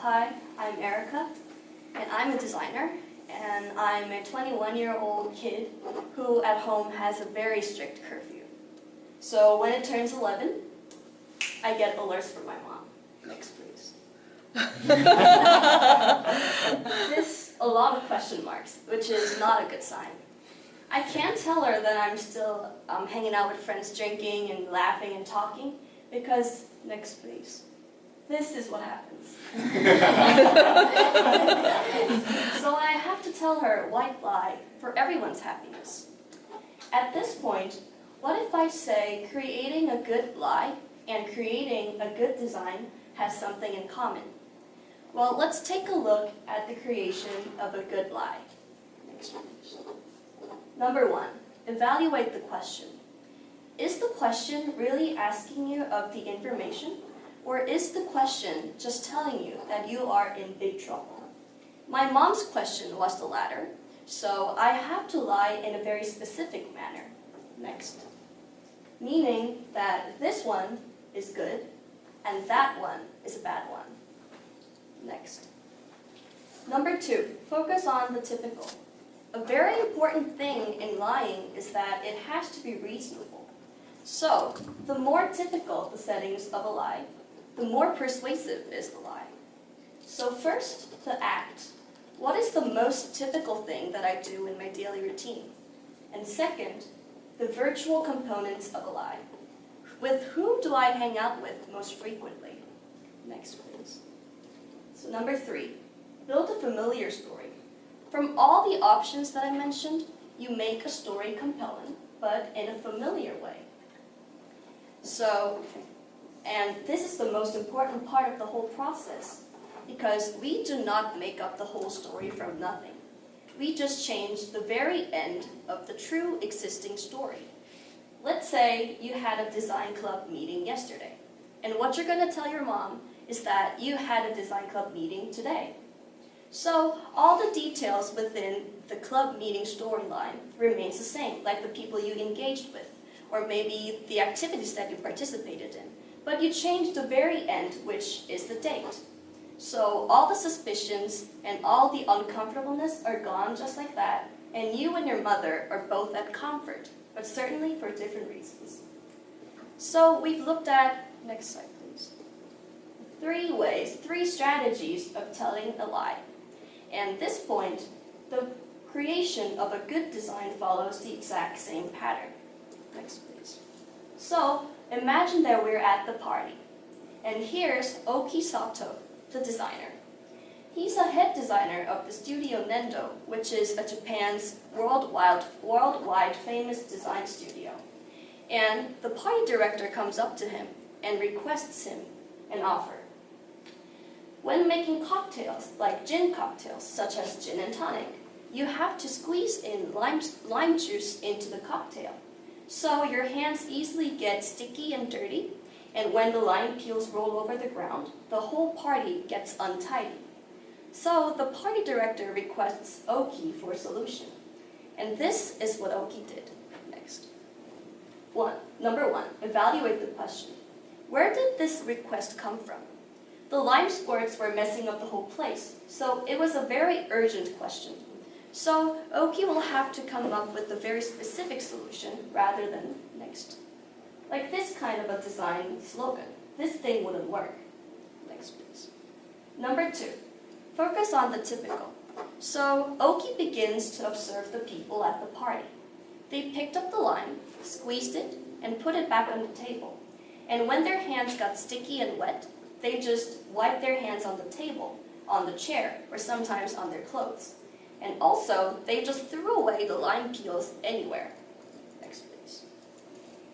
Hi, I'm Erika, and I'm a designer, and I'm a 21-year-old kid who at home has a very strict curfew. So when it turns 11, I get alerts from my mom. Next, please. This, a lot of question marks, which is not a good sign. I can't tell her that I'm still hanging out with friends drinking and laughing and talking, because, next please, this is what happens. So I have to tell her a white lie for everyone's happiness. At this point, what if I say creating a good lie and creating a good design has something in common? Well, let's take a look at the creation of a good lie. Next page. Number 1, evaluate the question. Is the question really asking you of the information, or is the question just telling you that you are in big trouble? My mom's question was the latter, so I have to lie in a very specific manner. Next. Meaning that this one is good, and that one is a bad one. Next. Number 2, focus on the typical. A very important thing in lying is that it has to be reasonable. So, the more typical the settings of a lie, the more persuasive is the lie. So first, the act. What is the most typical thing that I do in my daily routine? And second, the virtual components of a lie. With whom do I hang out with most frequently? Next, please. So number 3, build a familiar story. From all the options that I mentioned, you make a story compelling, but in a familiar way. And this is the most important part of the whole process, because we do not make up the whole story from nothing. We just change the very end of the true existing story. Let's say you had a design club meeting yesterday, and what you're going to tell your mom is that you had a design club meeting today. So all the details within the club meeting storyline remains the same, like the people you engaged with, or maybe the activities that you participated in. But you change the very end, which is the date. So all the suspicions and all the uncomfortableness are gone just like that, and you and your mother are both at comfort, but certainly for different reasons. So we've looked at, next slide please, 3 strategies of telling a lie. And at this point, the creation of a good design follows the exact same pattern. Next, please. So, imagine that we're at the party. And here's Oki Sato, the designer. He's a head designer of the studio Nendo, which is Japan's worldwide famous design studio. And the party director comes up to him and requests him an offer. When making cocktails, like gin cocktails, such as gin and tonic, you have to squeeze in lime juice into the cocktail. So your hands easily get sticky and dirty, and when the lime peels roll over the ground, the whole party gets untidy. So the party director requests Oki for a solution. And this is what Oki did. Next. Number 1, evaluate the question. Where did this request come from? The lime squirts were messing up the whole place, so it was a very urgent question. So Oki will have to come up with a very specific solution rather than next. Like this kind of a design slogan. This thing wouldn't work. Next, please. Number 2, focus on the typical. So Oki begins to observe the people at the party. They picked up the lime, squeezed it, and put it back on the table. And when their hands got sticky and wet, they just wiped their hands on the table, on the chair, or sometimes on their clothes. And also, they just threw away the lime peels anywhere. Next, please.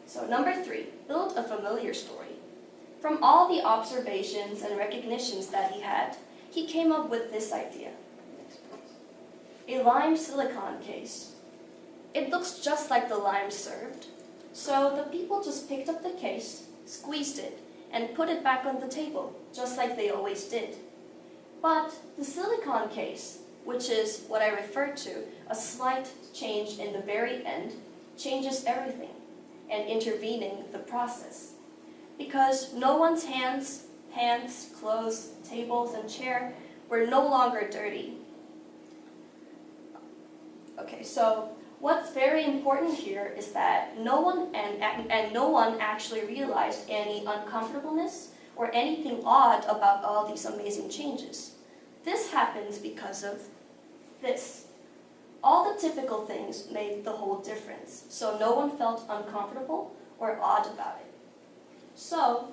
So number 3, build a familiar story. From all the observations and recognitions that he had, he came up with this idea. Next, please. A lime silicone case. It looks just like the lime served. So the people just picked up the case, squeezed it, and put it back on the table, just like they always did. But the silicone case, which is what I refer to, a slight change in the very end, changes everything and intervening the process. Because no one's hands hands, clothes, tables, and chair were no longer dirty. Okay, so what's very important here is that no one actually realized any uncomfortableness or anything odd about all these amazing changes. This happens because of this. All the typical things made the whole difference, so no one felt uncomfortable or odd about it. So,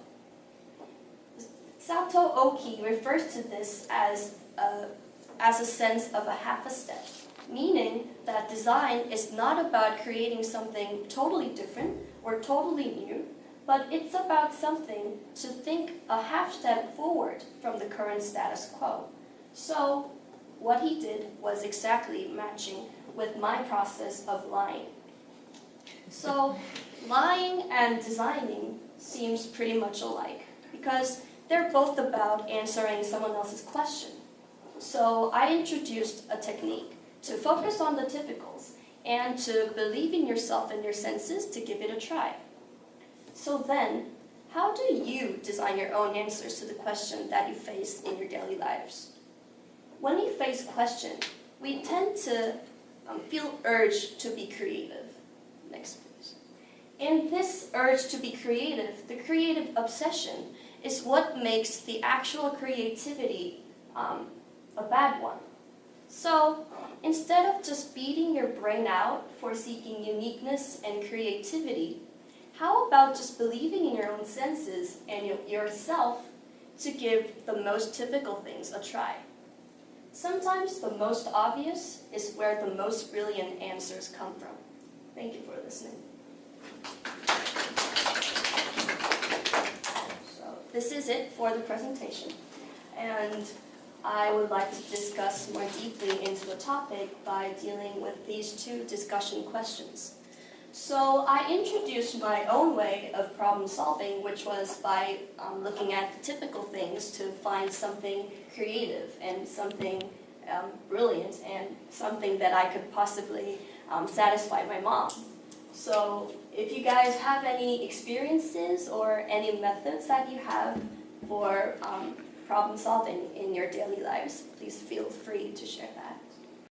Sato Oki refers to this as a sense of a half a step, meaning that design is not about creating something totally different or totally new, but it's about something to think a half step forward from the current status quo. So, what he did was exactly matching with my process of lying. So, lying and designing seems pretty much alike because they're both about answering someone else's question. So, I introduced a technique to focus on the typicals and to believe in yourself and your senses to give it a try. So then, how do you design your own answers to the question that you face in your daily lives? When we face questions, we tend to feel urge to be creative. Next, please. And this urge to be creative, the creative obsession, is what makes the actual creativity a bad one. So, instead of just beating your brain out for seeking uniqueness and creativity, how about just believing in your own senses and yourself to give the most typical things a try? Sometimes the most obvious is where the most brilliant answers come from. Thank you for listening. So this is it for the presentation. And I would like to discuss more deeply into the topic by dealing with these two discussion questions. So I introduced my own way of problem solving, which was by looking at the typical things to find something creative and something brilliant and something that I could possibly satisfy my mom. So if you guys have any experiences or any methods that you have for problem solving in your daily lives, please feel free to share that.